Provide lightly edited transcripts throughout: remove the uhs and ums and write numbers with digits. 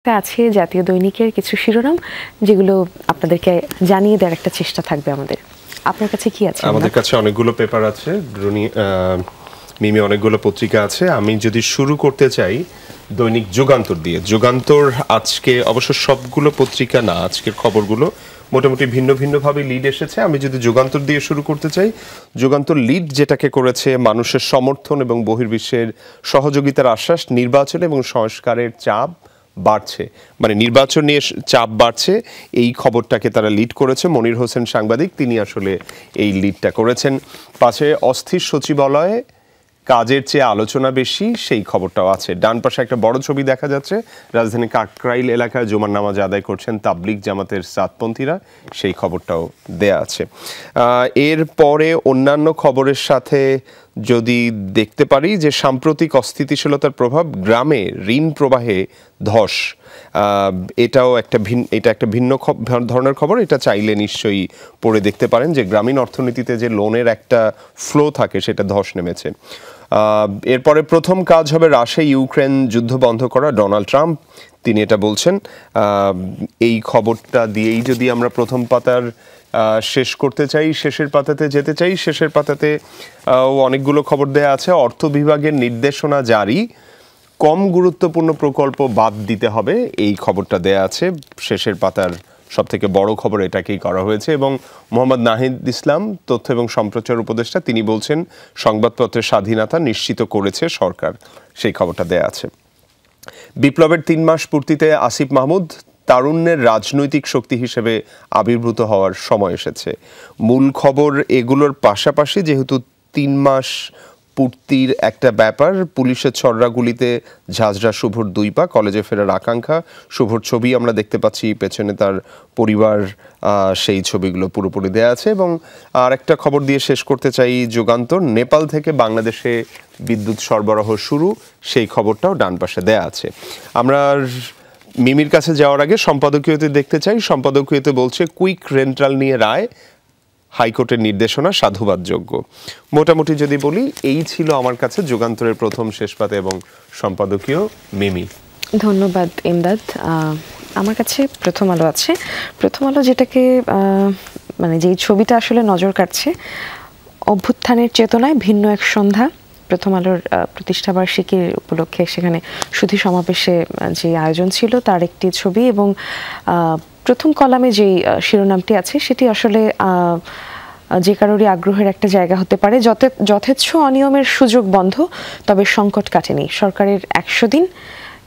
আছে জাতীয় দৈনিকের কিছু শিরোনাম যেগুলো আপনাদেরকে জানিয়ে দেওয়ার একটা চেষ্টা থাকবে আমাদের। আপনার কাছে কি আছে? আমাদের কাছে অনেকগুলো পেপার আছে, মিমি অনেকগুলো পত্রিকা আছে। আমি যদি শুরু করতে চাই দৈনিক যুগান্তর দিয়ে। যুগান্তর আজকে অবশ্য সবগুলো পত্রিকা না, আজকের খবরগুলো মোটামুটি ভিন্ন ভিন্নভাবে লিড এসেছে। আমি যদি যুগান্তর দিয়ে শুরু করতে চাই, যুগান্তর লিড যেটাকে করেছে মানুষের সমর্থন এবং বহির্বিশ্বের সহযোগিতার আশ্বাস, নির্বাচন এবং সংস্কারের চাপ বাড়ছে, মানে নির্বাচন নিয়ে চাপ বাড়ছে, এই খবরটাকে তারা লিড করেছে। মনির হোসেন সাংবাদিক, তিনি আসলে এই লিডটা করেছেন। পাশে অস্থির সচিবালয়ে কাজের চেয়ে আলোচনা বেশি, সেই খবরটাও আছে। ডান পাশে একটা বড় ছবি দেখা যাচ্ছে, রাজধানী কাকরাইল এলাকায় জুমার নামাজ আদায় করছেন তাবলিগ জামাতের সাতপন্থীরা, সেই খবরটাও দেয়া আছে। এরপরে অন্যান্য খবরের সাথে যদি দেখতে পারি যে সাম্প্রতিক অস্থিতিশীলতার প্রভাব গ্রামে ঋণ প্রবাহে ধস, এটা একটা ভিন্ন ধরনের খবর। এটা চাইলে নিশ্চয়ই পড়ে দেখতে পারেন যে গ্রামীণ অর্থনীতিতে যে লোনের একটা ফ্লো থাকে সেটা ধস নেমেছে। এরপরে প্রথম কাজ হবে রাশিয়া ইউক্রেন যুদ্ধ বন্ধ করা, ডোনাল্ড ট্রাম্প তিনি এটা বলছেন। এই খবরটা দিয়েই যদি আমরা প্রথম পাতার শেষ করতে চাই, শেষের পাতাতে যেতে চাই, শেষের পাতাতে অনেকগুলো খবর দেয়া আছে। অর্থ বিভাগের নির্দেশনা জারি, কম গুরুত্বপূর্ণ প্রকল্প বাদ দিতে হবে, এই খবরটা দেয়া আছে। শেষের পাতার সবথেকে বড় খবর এটাকেই করা হয়েছে। এবং মোহাম্মদ নাহিদ ইসলাম, তথ্য এবং সম্প্রচার উপদেষ্টা, তিনি বলছেন সংবাদপত্রের স্বাধীনতা নিশ্চিত করেছে সরকার, সেই খবরটা দেয়া আছে। বিপ্লবের 3 মাস পূর্তিতে আসিফ মাহমুদ, তারুণ্যের রাজনৈতিক শক্তি হিসেবে আবির্ভূত হওয়ার সময় এসেছে। মূল খবর এগুলোর পাশাপাশি যেহেতু 3 মাস পূর্তির একটা ব্যাপার, পুলিশের ছড়রাগুলিতে ঝাঁঝরা শুভর 2 পা, কলেজে ফেরার আকাঙ্ক্ষা। শুভর ছবি আমরা দেখতে পাচ্ছি, পেছনে তার পরিবার, সেই ছবিগুলো পুরোপুরি দেয়া আছে। এবং আর একটা খবর দিয়ে শেষ করতে চাই যুগান্তর, নেপাল থেকে বাংলাদেশে বিদ্যুৎ সরবরাহ শুরু, সেই খবরটাও ডান পাশে দেয়া আছে। আমরা মিমির কাছে যাওয়ার আগে সম্পাদকীয়তে দেখতে চাই। সম্পাদকীয়তে বলছে কুইক রেন্টাল নিয়ে রায়, হাইকোর্টের নির্দেশনা সাধুবাদযোগ্য। মোটামুটি যদি বলি, এই ছিল আমার কাছে যুগান্তরের প্রথম, শেষ পাতা এবং সম্পাদকীয়। মিমি, ধন্যবাদ ইমদাদ। আমার কাছে প্রথম আলো আছে। প্রথম আলো যেটাকে মানে যেই ছবিটা আসলে নজর কাটছে, অভ্যুত্থানের চেতনায় ভিন্ন এক সন্ধ্যা, প্রথম আলোর প্রতিষ্ঠাবার্ষিকীর উপলক্ষে সেখানে সুধী সমাবেশে যে আয়োজন ছিল তার একটি ছবি। এবং প্রথম কলামে যেই শিরোনামটি আছে সেটি আসলে যে কারোরই আগ্রহের একটা জায়গা হতে পারে। যথেচ্ছ অনিয়মের সুযোগ বন্ধ, তবে সংকট কাটেনি, সরকারের 100 দিন।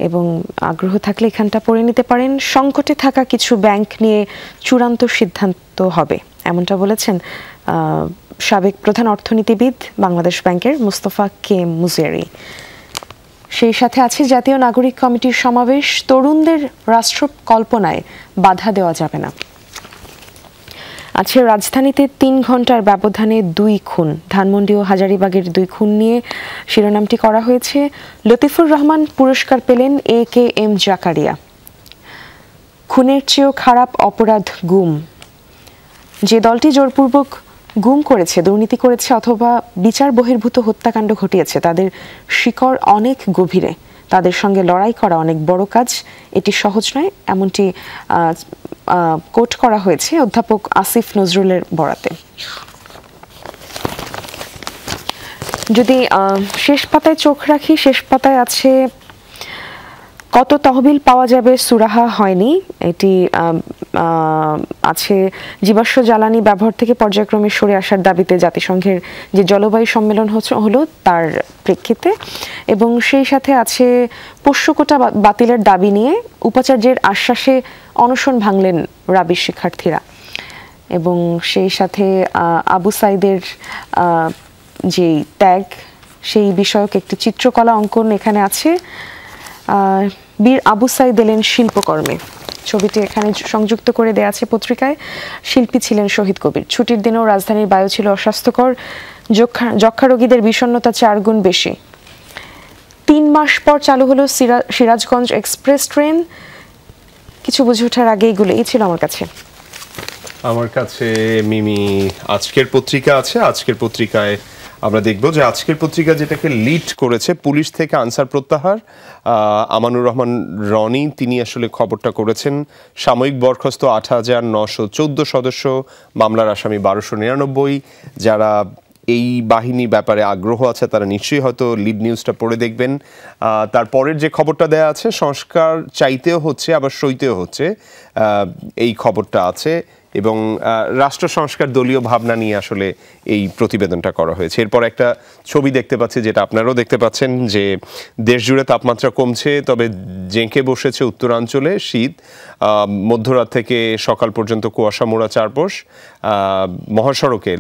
এবং আগ্রহ থাকলে এখানটা পড়ে নিতে পারেন। সংকটে থাকা কিছু ব্যাংক নিয়ে চূড়ান্ত সিদ্ধান্ত হবে, এমনটা বলেছেন সাবেক প্রধান অর্থনীতিবিদ বাংলাদেশ ব্যাংকের মুস্তফা কে মুজিয়ারি। সেই সাথে আছে জাতীয় নাগরিক কমিটির সমাবেশ, তরুণদের রাষ্ট্র কল্পনায় বাধা দেওয়া যাবে না। আছে রাজধানীতে 3 ঘন্টার ব্যবধানে 2 খুন, ধানমন্ডি ও হাজারীবাগের 2 খুন নিয়ে শিরোনামটি করা হয়েছে। লতিফুর রহমান পুরস্কার পেলেন AKM জাকারিয়া। খুনের চেয়েও খারাপ অপরাধ গুম, যে দলটি জোরপূর্বক গুম করেছে, দুর্নীতি করেছে অথবা বিচার বহির্ভূত হত্যাকাণ্ড ঘটিয়েছে, তাদের শিকড় অনেক গভীরে, তাদের সঙ্গে লড়াই করা অনেক বড় কাজ, এটি সহজ নয়, এমনটি কোট করা হয়েছে অধ্যাপক আসিফ নজরুলের বরাতে। যদি শেষ পাতায় চোখ রাখি, শেষ পাতায় আছে কত তহবিল পাওয়া যাবে সুরাহা হয়নি, এটি আছে জীবাশ্ম জ্বালানি ব্যবহার থেকে পর্যায়ক্রমে সরে আসার দাবিতে জাতিসংঘের যে জলবায়ু সম্মেলন হলো তার প্রেক্ষিতে। এবং সেই সাথে আছে পোষ্য কোটা বাতিলের দাবি নিয়ে উপাচার্যের আশ্বাসে অনশন ভাঙলেন রাবির শিক্ষার্থীরা। এবং সেই সাথে আবু সাইদের যে ত্যাগ, সেই বিষয়ক একটি চিত্রকলা অঙ্কন এখানে আছে। বীর আবু সাইদ এলেন শিল্পকর্মে, ছবিটি এখানে সংযুক্ত করে দেয়া আছে পত্রিকায়। শিল্পী ছিলেন শহীদ কবির। ছুটির দিনেও রাজধানীর বায়ু ছিল অস্বাস্থ্যকর, যক্ষ্মা রোগীদের বিষণ্ণতা 4 গুণ বেশি। 3 মাস পর চালু হলো সিরাজগঞ্জ এক্সপ্রেস ট্রেন, কিছু বুঝে ওঠার আগে এগুলোই ছিল আমার কাছে। আমার কাছে মিমি আজকের পত্রিকা আছে। আজকের পত্রিকায় আমরা দেখব যে আজকের পত্রিকা যেটাকে লিড করেছে পুলিশ থেকে আনসার প্রত্যাহার, আমানুর রহমান রনি তিনি আসলে খবরটা করেছেন। সাময়িক বরখাস্ত ৮,৯১৪ সদস্য, মামলার আসামি ১২৯৯। যারা এই বাহিনী ব্যাপারে আগ্রহ আছে তারা নিশ্চয়ই হয়তো লিড নিউজটা পড়ে দেখবেন। তারপরের যে খবরটা দেয়া আছে, সংস্কার চাইতেও হচ্ছে আবার সইতেও হচ্ছে, এই খবরটা আছে এবং রাষ্ট্র সংস্কার দলীয় ভাবনা নিয়ে আসলে এই প্রতিবেদনটা করা হয়েছে। এরপর একটা ছবি দেখতে পাচ্ছি, যেটা আপনারাও দেখতে পাচ্ছেন, যে দেশ জুড়ে তাপমাত্রা কমছে, তবে জেঁকে বসেছে উত্তরাঞ্চলে শীত। মধ্যরাত থেকে সকাল পর্যন্ত কুয়াশা মোড়া চারপোশ। মহাসড়কে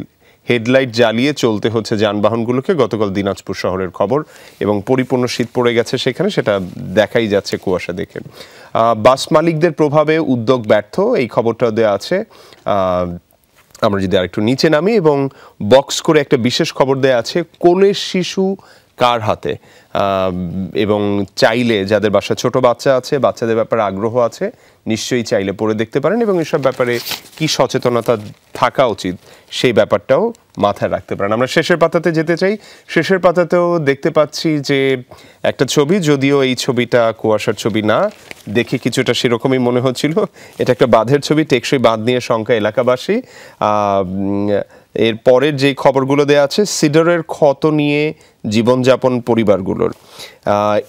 হেডলাইট জ্বালিয়ে চলতে হচ্ছে যানবাহনগুলোকে, গতকাল দিনাজপুর শহরের খবর, এবং পরিপূর্ণ শীত পড়ে গেছে সেখানে, সেটা দেখাই যাচ্ছে কুয়াশা দেখে। বাস মালিকদের প্রভাবে উদ্যোগ ব্যর্থ, এই খবরটা দেওয়া আছে। আমরা যদি আরেকটু নিচে নামি, এবং বক্স করে একটা বিশেষ খবর দেওয়া আছে, কোলের শিশু কার হাতে, এবং চাইলে যাদের বাসায় ছোট বাচ্চা আছে, বাচ্চাদের ব্যাপারে আগ্রহ আছে, নিশ্চয়ই চাইলে পড়ে দেখতে পারেন এবং এসব ব্যাপারে কি সচেতনতা থাকা উচিত সেই ব্যাপারটাও মাথায় রাখতে পারেন। আমরা শেষের পাতাতে যেতে চাই। শেষের পাতাতেও দেখতে পাচ্ছি যে একটা ছবি, যদিও এই ছবিটা কুয়াশার ছবি না, দেখে কিছুটা সেরকমই মনে হচ্ছিল। এটা একটা বাঁধের ছবি, টেকসই বাঁধ নিয়ে শঙ্কা এলাকাবাসী। এর পরের যে খবরগুলো দেওয়া আছে, সিডরের ক্ষত নিয়ে জীবনযাপন পরিবারগুলোর।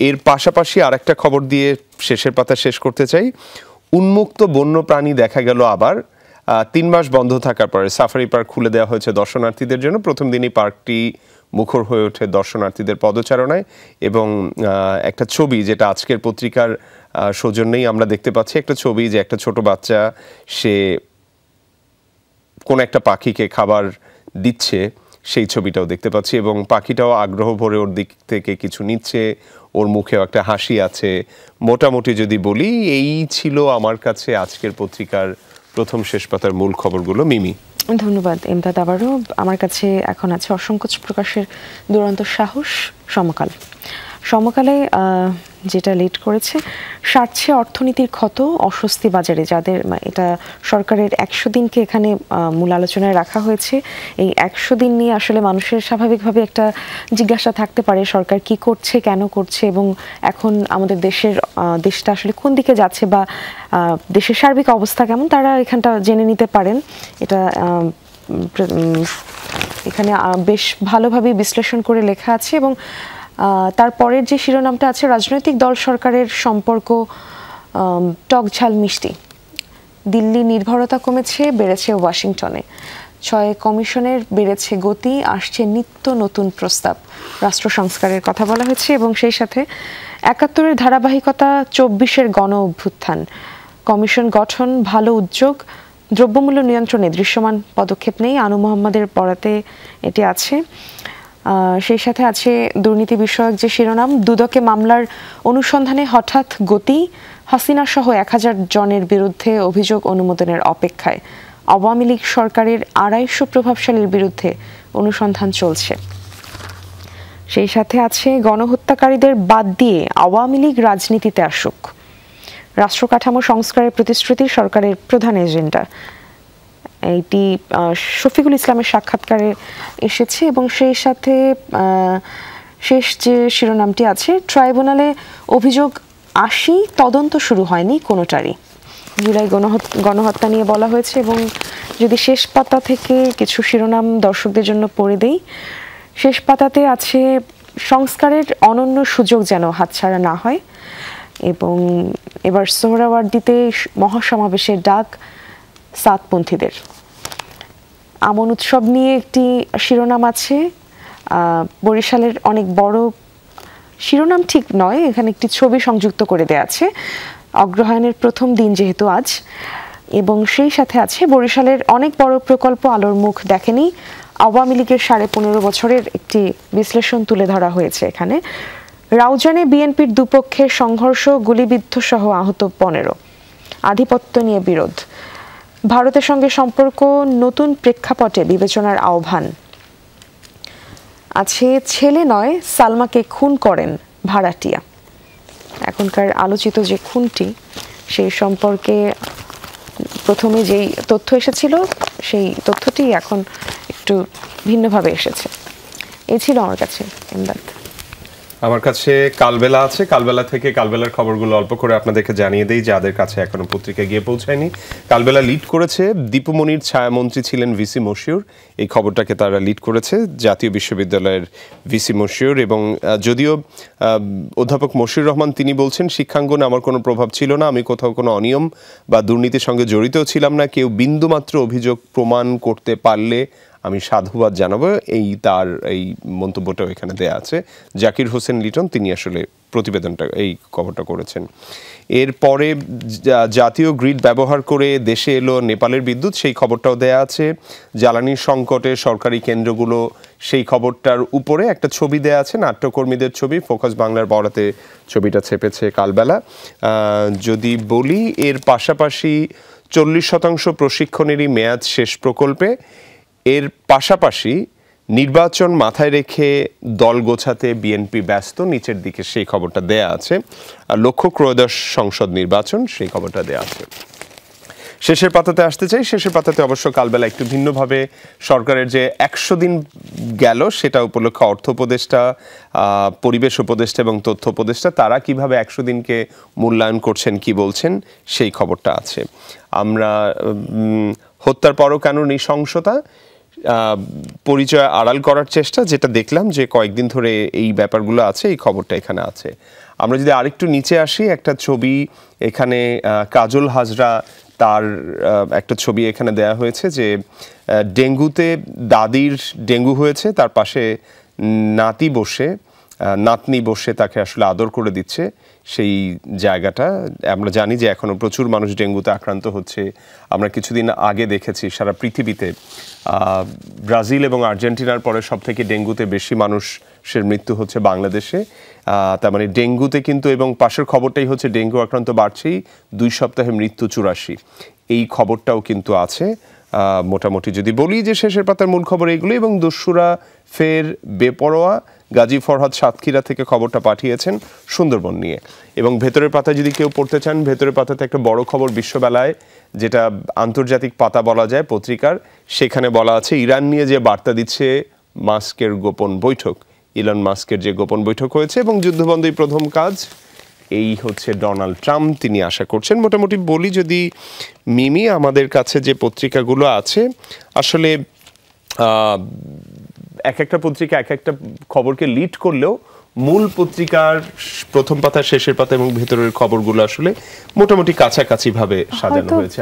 এর পাশাপাশি আরেকটা খবর দিয়ে শেষের পাতা শেষ করতে চাই। উন্মুক্ত বন্য প্রাণী দেখা গেল আবার। 3 মাস বন্ধ থাকার পরে সাফারি পার্ক খুলে দেওয়া হয়েছে দর্শনার্থীদের জন্য। প্রথম দিনই পার্কটি মুখর হয়ে ওঠে দর্শনার্থীদের পদচারণায়, এবং একটা ছবি যেটা আজকের পত্রিকার সৌজন্যেই আমরা দেখতে পাচ্ছি, একটা ছবি যে একটা ছোট বাচ্চা সে কোন একটা পাখিকে খাবার দিচ্ছে, সেই ছবিটাও দেখতে পাচ্ছি, এবং পাখিটাও আগ্রহ ভরে ওর দিক থেকে কিছু নিচ্ছে, ওর মুখেও একটা হাসি আছে। মোটামুটি যদি বলি, এই ছিল আমার কাছে আজকের পত্রিকার প্রথম শেষ পাতার মূল খবরগুলো। মিমি, ধন্যবাদ এমদাদ। আবারও আমার কাছে এখন আছে অসংকোচ প্রকাশের দুরন্ত সাহস, সমকাল। সমকালে যেটা লিড করেছে, সারছে অর্থনীতির ক্ষত, অস্বস্তি বাজারে। যাদের এটা সরকারের 100 দিনকে এখানে মূল আলোচনায় রাখা হয়েছে। এই 100 দিন নিয়ে আসলে মানুষের স্বাভাবিকভাবে একটা জিজ্ঞাসা থাকতে পারে, সরকার কি করছে, কেন করছে, এবং এখন আমাদের দেশটা আসলে কোন দিকে যাচ্ছে, বা দেশের সার্বিক অবস্থা কেমন, তারা এখানটা জেনে নিতে পারেন। এটা এখানে বেশ ভালোভাবে বিশ্লেষণ করে লেখা আছে। এবং তারপরের যে শিরোনামটা আছে, রাজনৈতিক দল সরকারের সম্পর্ক টক ঝাল মিষ্টি। দিল্লি নির্ভরতা কমেছে, বেড়েছে ওয়াশিংটনে। 6 কমিশনের বেড়েছে গতি, আসছে নিত্য নতুন প্রস্তাব। রাষ্ট্র সংস্কারের কথা বলা হয়েছে, এবং সেই সাথে 71-এর ধারাবাহিকতা, 24-এর গণ অভ্যুত্থান। কমিশন গঠন ভালো উদ্যোগ, দ্রব্যমূল্য নিয়ন্ত্রণে দৃশ্যমান পদক্ষেপ নেই। আনু মোহাম্মদের বরাতে এটি আছে। সেই সাথে আছে দুর্নীতি বিষয়ক যে শিরোনাম, দুদকে মামলার অনুসন্ধানে হঠাৎ গতি। হাসিনা সহ 1000 জনের বিরুদ্ধে অভিযোগ অনুমোদনের অপেক্ষায়। আওয়ামী লীগ সরকারের 250 প্রভাবশালীর বিরুদ্ধে অনুসন্ধান চলছে। সেই সাথে আছে গণহত্যাকারীদের বাদ দিয়ে আওয়ামী লীগ রাজনীতিতে আসুক। রাষ্ট্র কাঠামো সংস্কারের প্রতিশ্রুতি সরকারের প্রধান এজেন্ডা। এইটি শফিকুল ইসলামের সাক্ষাৎকারে এসেছে। এবং সেই সাথে শেষ যে শিরোনামটি আছে, ট্রাইব্যুনালে অভিযোগ 80, তদন্ত শুরু হয়নি কোনোটারই। জুলাই গণহত্যা নিয়ে বলা হয়েছে। এবং যদি শেষ পাতা থেকে কিছু শিরোনাম দর্শকদের জন্য পড়ে দেই, শেষ পাতাতে আছে সংস্কারের অনন্য সুযোগ যেন হাতছাড়া না হয়, এবং এবার সোহরাওয়ার্দীতে মহাসমাবেশের ডাক সাতপন্থীদের। আমন উৎসব নিয়ে একটি শিরোনাম আছে, বরিশালের অনেক বড়, শিরোনাম ঠিক নয়, এখানে একটি ছবি সংযুক্ত করে দেয়া আছে, অগ্রহায়ণের প্রথম দিন যেহেতু আজ। এবং সেই সাথে আছে বরিশালের অনেক বড় প্রকল্প আলোর মুখ দেখেনি। আওয়ামী লীগের 15.5 বছরের একটি বিশ্লেষণ তুলে ধরা হয়েছে এখানে। রাউজানে বিএনপির দুপক্ষের সংঘর্ষ, গুলিবিদ্ধ সহ আহত 15। আধিপত্য নিয়ে বিরোধ, ভারতের সঙ্গে সম্পর্ক নতুন প্রেক্ষাপটে বিবেচনার আহ্বান। আছে ছেলে নয় সালমাকে খুন করেন ভাড়াটিয়া। এখনকার আলোচিত যে খুনটি, সেই সম্পর্কে প্রথমে যেই তথ্য এসেছিল সেই তথ্যটি এখন একটু ভিন্নভাবে এসেছে। এই ছিল আমার কাছে ইমদাদ। আমার কাছে কালবেলা আছে, কালবেলা থেকে কালবেলার খবরগুলো অল্প করে আপনাদেরকে জানিয়ে দেই যাদের কাছে এখনো পত্রিকা গিয়ে পৌঁছায়নি। কালবেলা লিড করেছে দীপুমণির ছায়ামন্ত্রী ছিলেন ভিসি মশিউর, এই খবরটাকে তারা লিড করেছে, জাতীয় বিশ্ববিদ্যালয়ের ভিসি মশিউর। এবং যদিও অধ্যাপক মশিউর রহমান তিনি বলছেন শিক্ষাঙ্গনে আমার কোনো প্রভাব ছিল না, আমি কোথাও কোনো অনিয়ম বা দুর্নীতির সঙ্গে জড়িতও ছিলাম না, কেউ বিন্দুমাত্র অভিযোগ প্রমাণ করতে পারলে আমি সাধুবাদ জানাবো, এই তার এই মন্তব্যটাও এখানে দেয়া আছে। জাকির হোসেন লিটন তিনি আসলে প্রতিবেদনটা এই খবরটা করেছেন। এরপরে জাতীয় গ্রিড ব্যবহার করে দেশে এলো নেপালের বিদ্যুৎ, সেই খবরটাও দেয়া আছে। জ্বালানি সংকটে সরকারি কেন্দ্রগুলো, সেই খবরটার উপরে একটা ছবি দেয়া আছে, নাট্যকর্মীদের ছবি, ফোকাস বাংলার বরাতে ছবিটা ছেপেছে কালবেলা। যদি বলি এর পাশাপাশি 40% প্রশিক্ষণেরই মেয়াদ শেষ প্রকল্পে, এর পাশাপাশি নির্বাচন মাথায় রেখে দল গোছাতে বিএনপি ব্যস্ত, নিচের দিকে সেই খবরটা দেয়া আছে। আর লক্ষ্য ত্রয়োদশ সংসদ নির্বাচন, সেই খবরটা দেয়া আছে। শেষের পাতাতে আসতে চাই, শেষের পাতাতে অবশ্য কালবেলা একটু ভিন্নভাবে সরকারের যে 100 দিন গেল সেটা উপলক্ষে অর্থ উপদেষ্টা, পরিবেশ উপদেষ্টা এবং তথ্য উপদেষ্টা তারা কিভাবে 100 দিনকে মূল্যায়ন করছেন, কি বলছেন, সেই খবরটা আছে। আমরা হত্যার পরও কেন নৃশংসতা, পরিচয় আড়াল করার চেষ্টা, যেটা দেখলাম যে কয়েকদিন ধরে এই ব্যাপারগুলো আছে, এই খবরটা এখানে আছে। আমরা যদি আরেকটু নিচে আসি, একটা ছবি এখানে কাজল হাজরা, তার একটা ছবি এখানে দেয়া হয়েছে যে ডেঙ্গুতে দাদির ডেঙ্গু হয়েছে, তার পাশে নাতনি বসে তাকে আসলে আদর করে দিচ্ছে, সেই জায়গাটা। আমরা জানি যে এখনো প্রচুর মানুষ ডেঙ্গুতে আক্রান্ত হচ্ছে। আমরা কিছুদিন আগে দেখেছি সারা পৃথিবীতে ব্রাজিল এবং আর্জেন্টিনার পরে সব থেকে ডেঙ্গুতে বেশি মানুষের মৃত্যু হচ্ছে বাংলাদেশে। তার মানে ডেঙ্গুতে কিন্তু, এবং পাশের খবরটাই হচ্ছে ডেঙ্গু আক্রান্ত বাড়ছেই, 2 সপ্তাহে মৃত্যু 84, এই খবরটাও কিন্তু আছে। মোটামুটি যদি বলি যে শেষের পাতার মূল খবর এইগুলো। এবং দস্যুরা ফের বেপরোয়া, গাজী ফরহাদ সাতক্ষীরা থেকে খবরটা পাঠিয়েছেন সুন্দরবন নিয়ে। এবং ভেতরের পাতায় যদি কেউ পড়তে চান, ভেতরের পাতাতে একটা বড় খবর বিশ্ববেলায়, যেটা আন্তর্জাতিক পাতা বলা যায় পত্রিকার, সেখানে বলা আছে ইরান নিয়ে যে বার্তা দিচ্ছে মাস্কের গোপন বৈঠক, ইলন মাস্কের যে গোপন বৈঠক হয়েছে এবং যুদ্ধবন্ধই প্রথম কাজ, এই হচ্ছে ডোনাল্ড ট্রাম্প তিনি আশা করছেন। মোটামুটি বলি যদি মিমি, আমাদের কাছে যে পত্রিকাগুলো আছে আসলে এক একটা পত্রিকা এক একটা খবরকে লিড করলেও মূল পত্রিকার প্রথম পাতা, শেষের পাতা এবং ভেতরের খবরগুলো আসলে মোটামুটি কাছাকাছি ভাবে সাজানো হয়েছে।